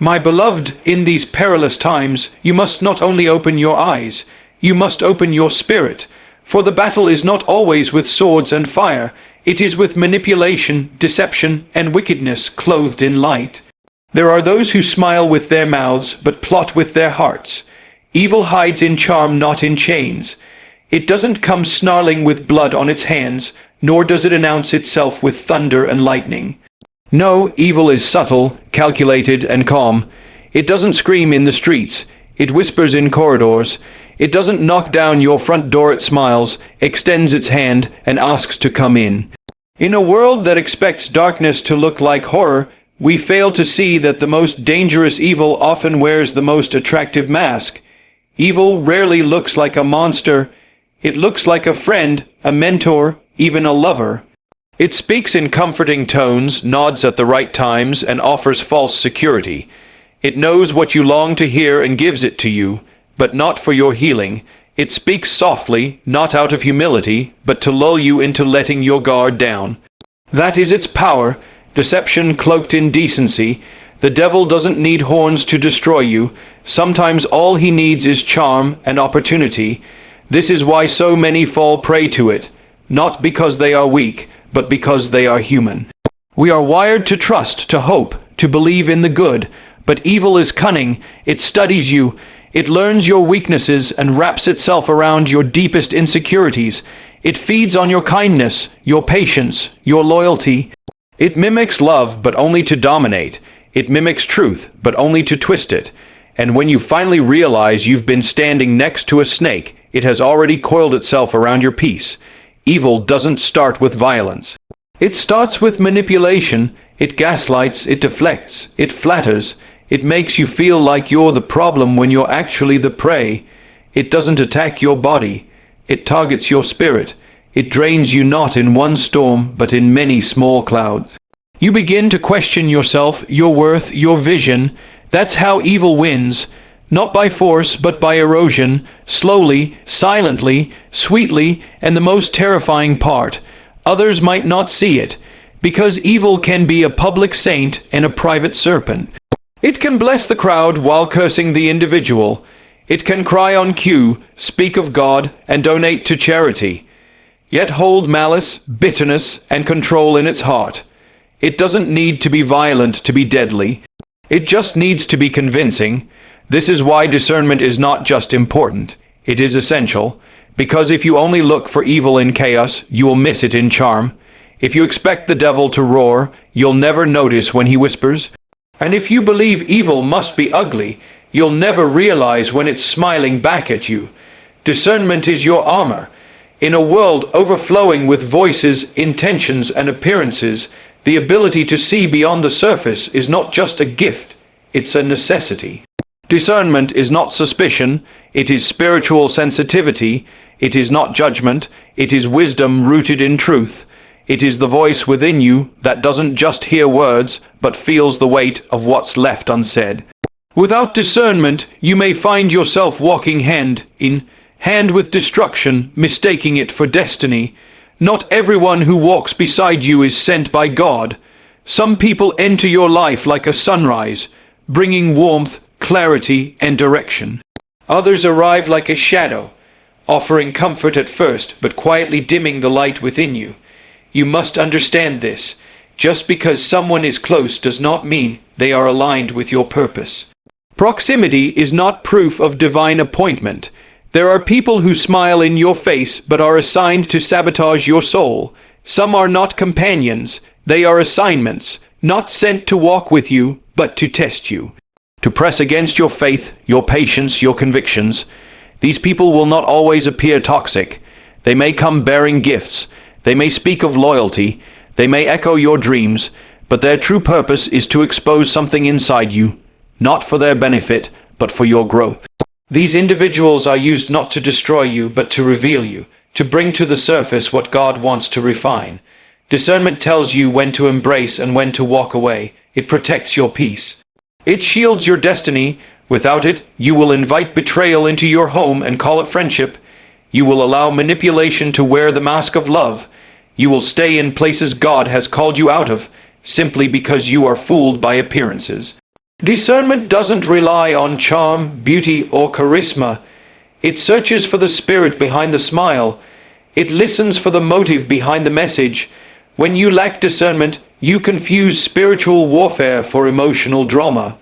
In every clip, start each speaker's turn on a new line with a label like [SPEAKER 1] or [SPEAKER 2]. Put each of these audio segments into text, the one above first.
[SPEAKER 1] My beloved, in these perilous times, you must not only open your eyes, you must open your spirit, for the battle is not always with swords and fire, it is with manipulation, deception, and wickedness clothed in light. There are those who smile with their mouths, but plot with their hearts. Evil hides in charm, not in chains. It doesn't come snarling with blood on its hands, nor does it announce itself with thunder and lightning. No, evil is subtle, calculated, and calm. It doesn't scream in the streets. It whispers in corridors. It doesn't knock down your front door. It smiles, extends its hand, and asks to come in. In a world that expects darkness to look like horror, we fail to see that the most dangerous evil often wears the most attractive mask. Evil rarely looks like a monster. It looks like a friend, a mentor, even a lover. It speaks in comforting tones, nods at the right times, and offers false security. It knows what you long to hear and gives it to you, but not for your healing. It speaks softly, not out of humility, but to lull you into letting your guard down. That is its power, deception cloaked in decency. The devil doesn't need horns to destroy you. Sometimes all he needs is charm and opportunity. This is why so many fall prey to it, not because they are weak, but because they are human. We are wired to trust, to hope, to believe in the good, but evil is cunning. It studies you. It learns your weaknesses and wraps itself around your deepest insecurities. It feeds on your kindness, your patience, your loyalty. It mimics love, but only to dominate. It mimics truth, but only to twist it. And when you finally realize you've been standing next to a snake, it has already coiled itself around your peace. Evil doesn't start with violence. It starts with manipulation. It gaslights, it deflects, it flatters. It makes you feel like you're the problem when you're actually the prey. It doesn't attack your body. It targets your spirit. It drains you not in one storm, but in many small clouds. You begin to question yourself, your worth, your vision. That's how evil wins. Not by force, but by erosion, slowly, silently, sweetly, and the most terrifying part, others might not see it, because evil can be a public saint and a private serpent. It can bless the crowd while cursing the individual. It can cry on cue, speak of God, and donate to charity, yet hold malice, bitterness, and control in its heart. It doesn't need to be violent to be deadly. It just needs to be convincing. This is why discernment is not just important, it is essential, because if you only look for evil in chaos, you will miss it in charm. If you expect the devil to roar, you'll never notice when he whispers. And if you believe evil must be ugly, you'll never realize when it's smiling back at you. Discernment is your armor. In a world overflowing with voices, intentions, and appearances, the ability to see beyond the surface is not just a gift, it's a necessity. Discernment is not suspicion, it is spiritual sensitivity. It is not judgment, it is wisdom rooted in truth. It is the voice within you that doesn't just hear words, but feels the weight of what's left unsaid. Without discernment, you may find yourself walking hand in hand with destruction, mistaking it for destiny. Not everyone who walks beside you is sent by God. Some people enter your life like a sunrise, bringing warmth, clarity, and direction. Others arrive like a shadow, offering comfort at first, but quietly dimming the light within you. You must understand this. Just because someone is close does not mean they are aligned with your purpose. Proximity is not proof of divine appointment. There are people who smile in your face but are assigned to sabotage your soul. Some are not companions. They are assignments, not sent to walk with you, but to test you, to press against your faith, your patience, your convictions. These people will not always appear toxic. They may come bearing gifts. They may speak of loyalty. They may echo your dreams, but their true purpose is to expose something inside you, not for their benefit, but for your growth. These individuals are used not to destroy you, but to reveal you, to bring to the surface what God wants to refine. Discernment tells you when to embrace and when to walk away. It protects your peace. It shields your destiny. Without it, you will invite betrayal into your home and call it friendship. You will allow manipulation to wear the mask of love. You will stay in places God has called you out of, simply because you are fooled by appearances. Discernment doesn't rely on charm, beauty, or charisma. It searches for the spirit behind the smile. It listens for the motive behind the message. When you lack discernment, you confuse spiritual warfare for emotional drama.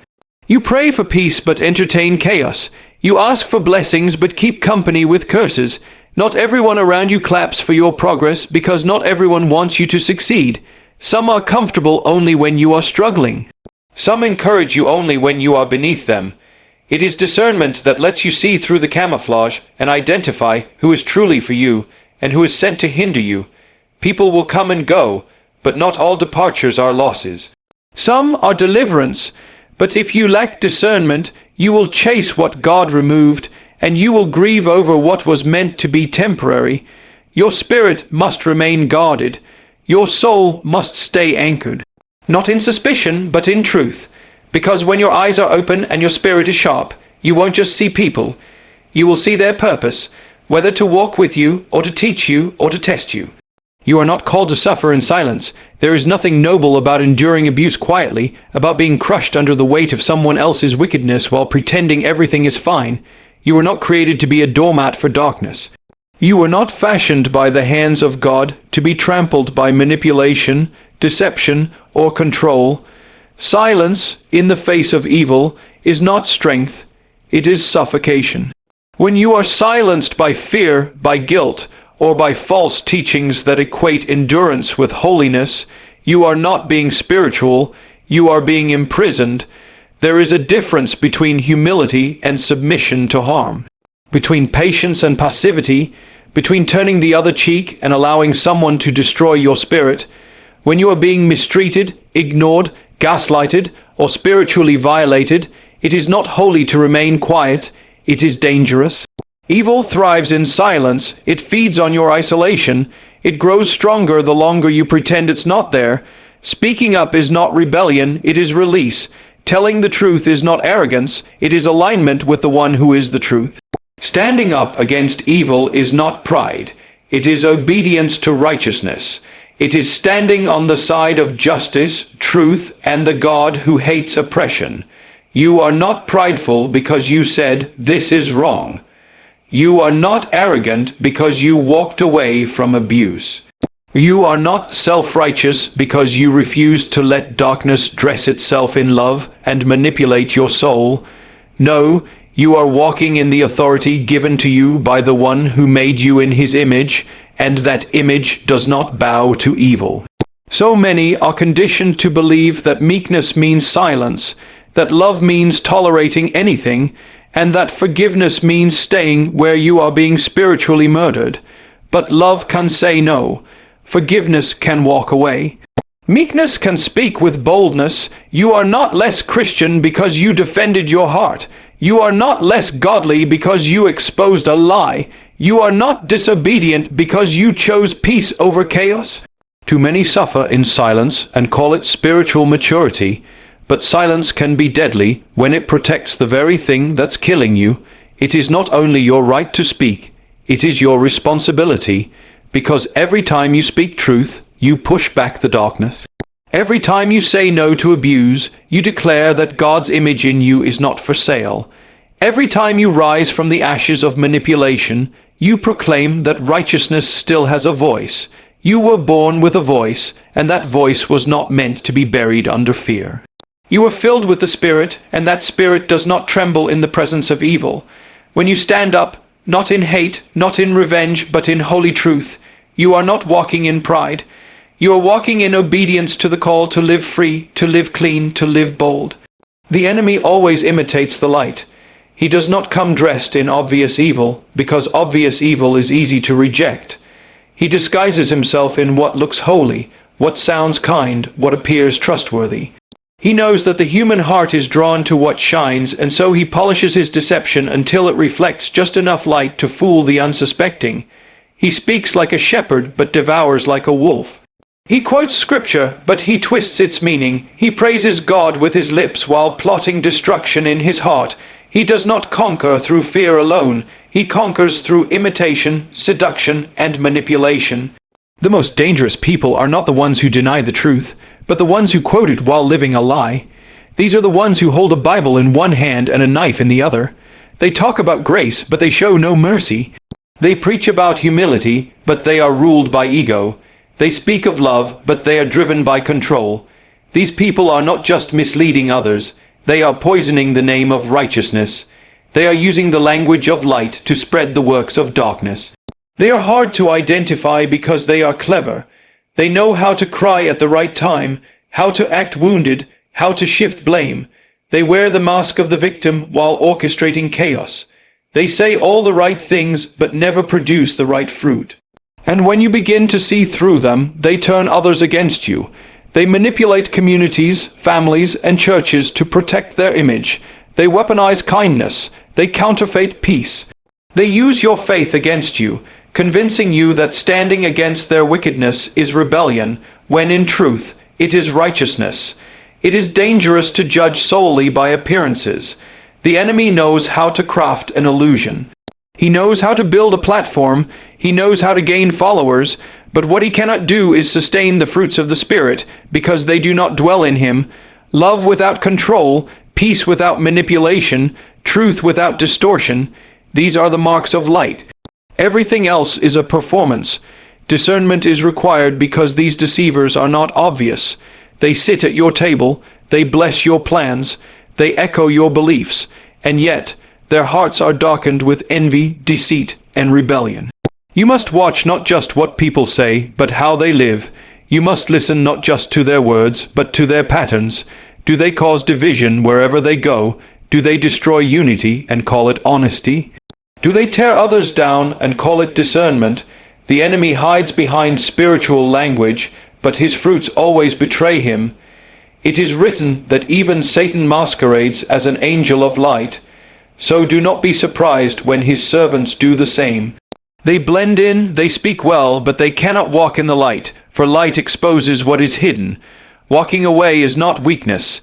[SPEAKER 1] You pray for peace but entertain chaos. You ask for blessings but keep company with curses. Not everyone around you claps for your progress because not everyone wants you to succeed. Some are comfortable only when you are struggling. Some encourage you only when you are beneath them. It is discernment that lets you see through the camouflage and identify who is truly for you and who is sent to hinder you. People will come and go, but not all departures are losses. Some are deliverance, but if you lack discernment, you will chase what God removed, and you will grieve over what was meant to be temporary. Your spirit must remain guarded. Your soul must stay anchored. Not in suspicion, but in truth. Because when your eyes are open and your spirit is sharp, you won't just see people. You will see their purpose, whether to walk with you, or to teach you, or to test you. You are not called to suffer in silence. There is nothing noble about enduring abuse quietly, about being crushed under the weight of someone else's wickedness while pretending everything is fine. You were not created to be a doormat for darkness. You were not fashioned by the hands of God to be trampled by manipulation, deception, or control. Silence in the face of evil is not strength, it is suffocation. When you are silenced by fear, by guilt, or by false teachings that equate endurance with holiness, you are not being spiritual, you are being imprisoned. There is a difference between humility and submission to harm, between patience and passivity, between turning the other cheek and allowing someone to destroy your spirit. When you are being mistreated, ignored, gaslighted, or spiritually violated, it is not holy to remain quiet, it is dangerous. Evil thrives in silence, it feeds on your isolation, it grows stronger the longer you pretend it's not there. Speaking up is not rebellion, it is release. Telling the truth is not arrogance, it is alignment with the one who is the truth. Standing up against evil is not pride, it is obedience to righteousness. It is standing on the side of justice, truth, and the God who hates oppression. You are not prideful because you said, "This is wrong." You are not arrogant because you walked away from abuse. You are not self-righteous because you refused to let darkness dress itself in love and manipulate your soul. No, you are walking in the authority given to you by the one who made you in his image, and that image does not bow to evil. So many are conditioned to believe that meekness means silence, that love means tolerating anything, and that forgiveness means staying where you are being spiritually murdered. But love can say no. Forgiveness can walk away. Meekness can speak with boldness. You are not less Christian because you defended your heart. You are not less godly because you exposed a lie. You are not disobedient because you chose peace over chaos. Too many suffer in silence and call it spiritual maturity. But silence can be deadly when it protects the very thing that's killing you. It is not only your right to speak, it is your responsibility, because every time you speak truth, you push back the darkness. Every time you say no to abuse, you declare that God's image in you is not for sale. Every time you rise from the ashes of manipulation, you proclaim that righteousness still has a voice. You were born with a voice, and that voice was not meant to be buried under fear. You are filled with the Spirit, and that Spirit does not tremble in the presence of evil. When you stand up, not in hate, not in revenge, but in holy truth, you are not walking in pride. You are walking in obedience to the call to live free, to live clean, to live bold. The enemy always imitates the light. He does not come dressed in obvious evil, because obvious evil is easy to reject. He disguises himself in what looks holy, what sounds kind, what appears trustworthy. He knows that the human heart is drawn to what shines, and so he polishes his deception until it reflects just enough light to fool the unsuspecting. He speaks like a shepherd, but devours like a wolf. He quotes scripture, but he twists its meaning. He praises God with his lips while plotting destruction in his heart. He does not conquer through fear alone. He conquers through imitation, seduction, and manipulation. The most dangerous people are not the ones who deny the truth, but the ones who quote it while living a lie. These are the ones who hold a Bible in one hand and a knife in the other. They talk about grace, but they show no mercy. They preach about humility, but they are ruled by ego. They speak of love, but they are driven by control. These people are not just misleading others, they are poisoning the name of righteousness. They are using the language of light to spread the works of darkness. They are hard to identify because they are clever. They know how to cry at the right time, how to act wounded, how to shift blame. They wear the mask of the victim while orchestrating chaos. They say all the right things but never produce the right fruit. And when you begin to see through them, they turn others against you. They manipulate communities, families, and churches to protect their image. They weaponize kindness. They counterfeit peace. They use your faith against you, convincing you that standing against their wickedness is rebellion, when in truth, it is righteousness. It is dangerous to judge solely by appearances. The enemy knows how to craft an illusion. He knows how to build a platform. He knows how to gain followers. But what he cannot do is sustain the fruits of the Spirit, because they do not dwell in him. Love without control, peace without manipulation, truth without distortion. These are the marks of light. Everything else is a performance. Discernment is required because these deceivers are not obvious. They sit at your table, they bless your plans, they echo your beliefs, and yet their hearts are darkened with envy, deceit, and rebellion. You must watch not just what people say, but how they live. You must listen not just to their words, but to their patterns. Do they cause division wherever they go? Do they destroy unity and call it honesty? Do they tear others down and call it discernment? The enemy hides behind spiritual language, but his fruits always betray him. It is written that even Satan masquerades as an angel of light. So do not be surprised when his servants do the same. They blend in, they speak well, but they cannot walk in the light, for light exposes what is hidden. Walking away is not weakness.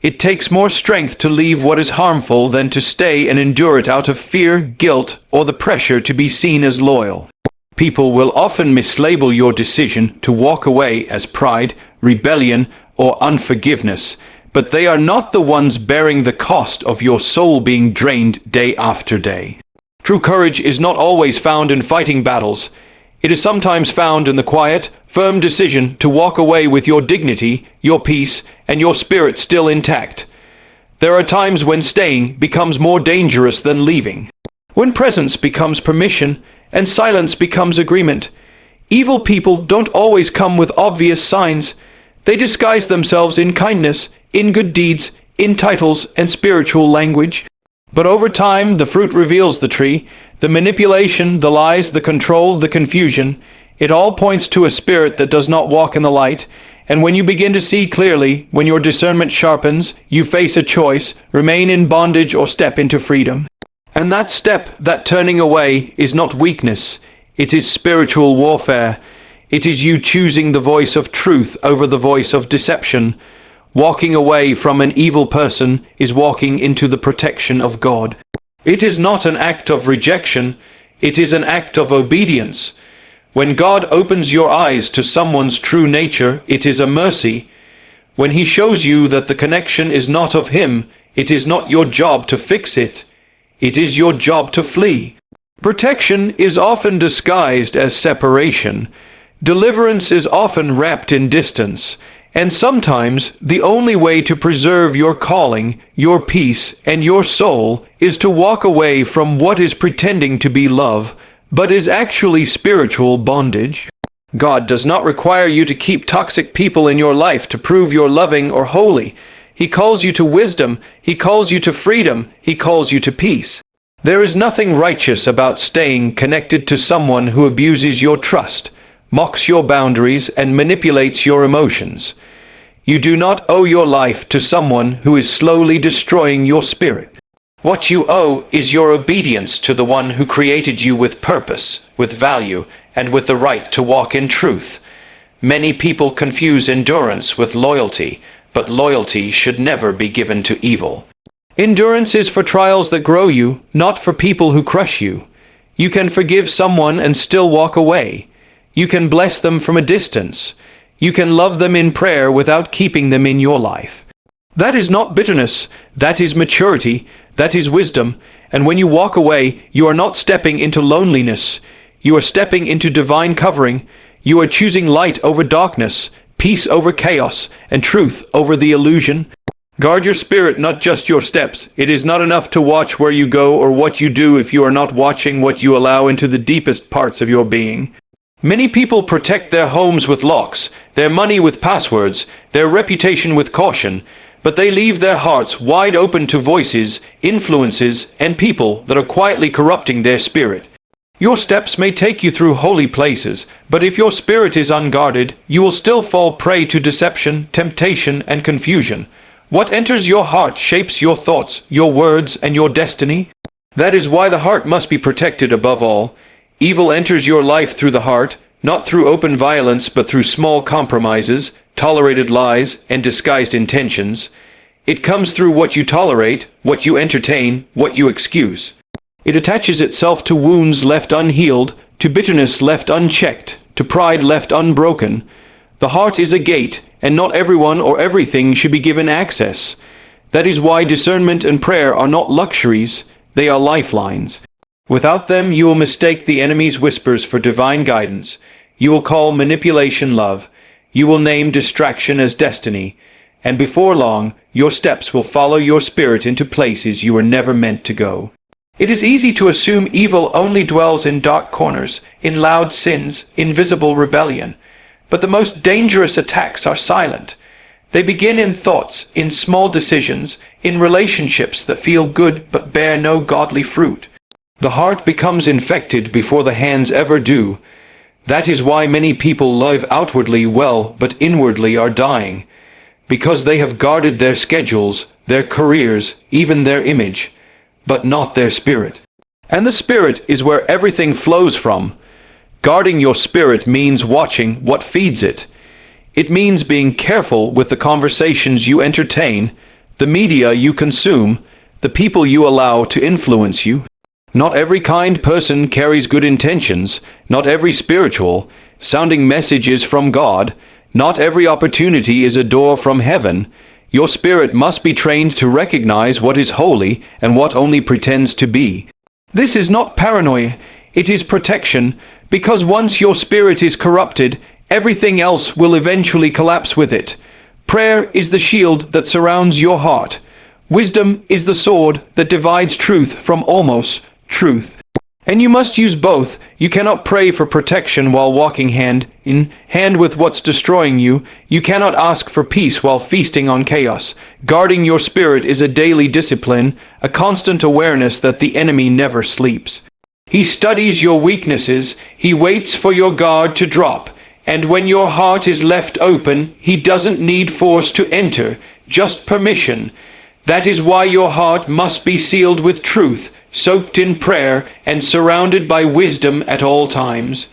[SPEAKER 1] It takes more strength to leave what is harmful than to stay and endure it out of fear, guilt, or the pressure to be seen as loyal. People will often mislabel your decision to walk away as pride, rebellion, or unforgiveness, but they are not the ones bearing the cost of your soul being drained day after day. True courage is not always found in fighting battles. It is sometimes found in the quiet, firm decision to walk away with your dignity, your peace, and your spirit still intact. There are times when staying becomes more dangerous than leaving. When presence becomes permission, and silence becomes agreement. Evil people don't always come with obvious signs. They disguise themselves in kindness, in good deeds, in titles and spiritual language. But over time, the fruit reveals the tree. The manipulation, the lies, the control, the confusion. It all points to a spirit that does not walk in the light. And when you begin to see clearly, when your discernment sharpens, you face a choice, remain in bondage or step into freedom. And that step, that turning away, is not weakness. It is spiritual warfare. It is you choosing the voice of truth over the voice of deception. Walking away from an evil person is walking into the protection of God. It is not an act of rejection. It is an act of obedience. When God opens your eyes to someone's true nature, it is a mercy. When he shows you that the connection is not of him, it is not your job to fix it. It is your job to flee. Protection is often disguised as separation. Deliverance is often wrapped in distance. And sometimes the only way to preserve your calling, your peace, and your soul is to walk away from what is pretending to be love, but is actually spiritual bondage. God does not require you to keep toxic people in your life to prove you're loving or holy. He calls you to wisdom. He calls you to freedom. He calls you to peace. There is nothing righteous about staying connected to someone who abuses your trust, mocks your boundaries, and manipulates your emotions. You do not owe your life to someone who is slowly destroying your spirit. What you owe is your obedience to the one who created you with purpose, with value, and with the right to walk in truth. Many people confuse endurance with loyalty, but loyalty should never be given to evil. Endurance is for trials that grow you, not for people who crush you. You can forgive someone and still walk away. You can bless them from a distance. You can love them in prayer without keeping them in your life. That is not bitterness, that is maturity, that is wisdom, and when you walk away, you are not stepping into loneliness. You are stepping into divine covering. You are choosing light over darkness, peace over chaos, and truth over the illusion. Guard your spirit, not just your steps. It is not enough to watch where you go or what you do if you are not watching what you allow into the deepest parts of your being. Many people protect their homes with locks, their money with passwords, their reputation with caution, but they leave their hearts wide open to voices, influences, and people that are quietly corrupting their spirit. Your steps may take you through holy places, but if your spirit is unguarded, you will still fall prey to deception, temptation, and confusion. What enters your heart shapes your thoughts, your words, and your destiny. That is why the heart must be protected above all. Evil enters your life through the heart, not through open violence but through small compromises, tolerated lies, and disguised intentions. It comes through what you tolerate, what you entertain, what you excuse. It attaches itself to wounds left unhealed, to bitterness left unchecked, to pride left unbroken. The heart is a gate, and not everyone or everything should be given access. That is why discernment and prayer are not luxuries, they are lifelines. Without them, you will mistake the enemy's whispers for divine guidance. You will call manipulation love. You will name distraction as destiny. And before long, your steps will follow your spirit into places you were never meant to go. It is easy to assume evil only dwells in dark corners, in loud sins, in visible rebellion. But the most dangerous attacks are silent. They begin in thoughts, in small decisions, in relationships that feel good but bear no godly fruit. The heart becomes infected before the hands ever do. That is why many people live outwardly well but inwardly are dying, because they have guarded their schedules, their careers, even their image, but not their spirit. And the spirit is where everything flows from. Guarding your spirit means watching what feeds it. It means being careful with the conversations you entertain, the media you consume, the people you allow to influence you. Not every kind person carries good intentions, not every spiritual, sounding message is from God, not every opportunity is a door from heaven. Your spirit must be trained to recognize what is holy and what only pretends to be. This is not paranoia, it is protection, because once your spirit is corrupted, everything else will eventually collapse with it. Prayer is the shield that surrounds your heart. Wisdom is the sword that divides truth from almost truth. And you must use both. You cannot pray for protection while walking hand in hand with what's destroying you. You cannot ask for peace while feasting on chaos. Guarding your spirit is a daily discipline, a constant awareness that the enemy never sleeps. He studies your weaknesses. He waits for your guard to drop. And when your heart is left open, he doesn't need force to enter, just permission. That is why your heart must be sealed with truth, soaked in prayer, and surrounded by wisdom at all times.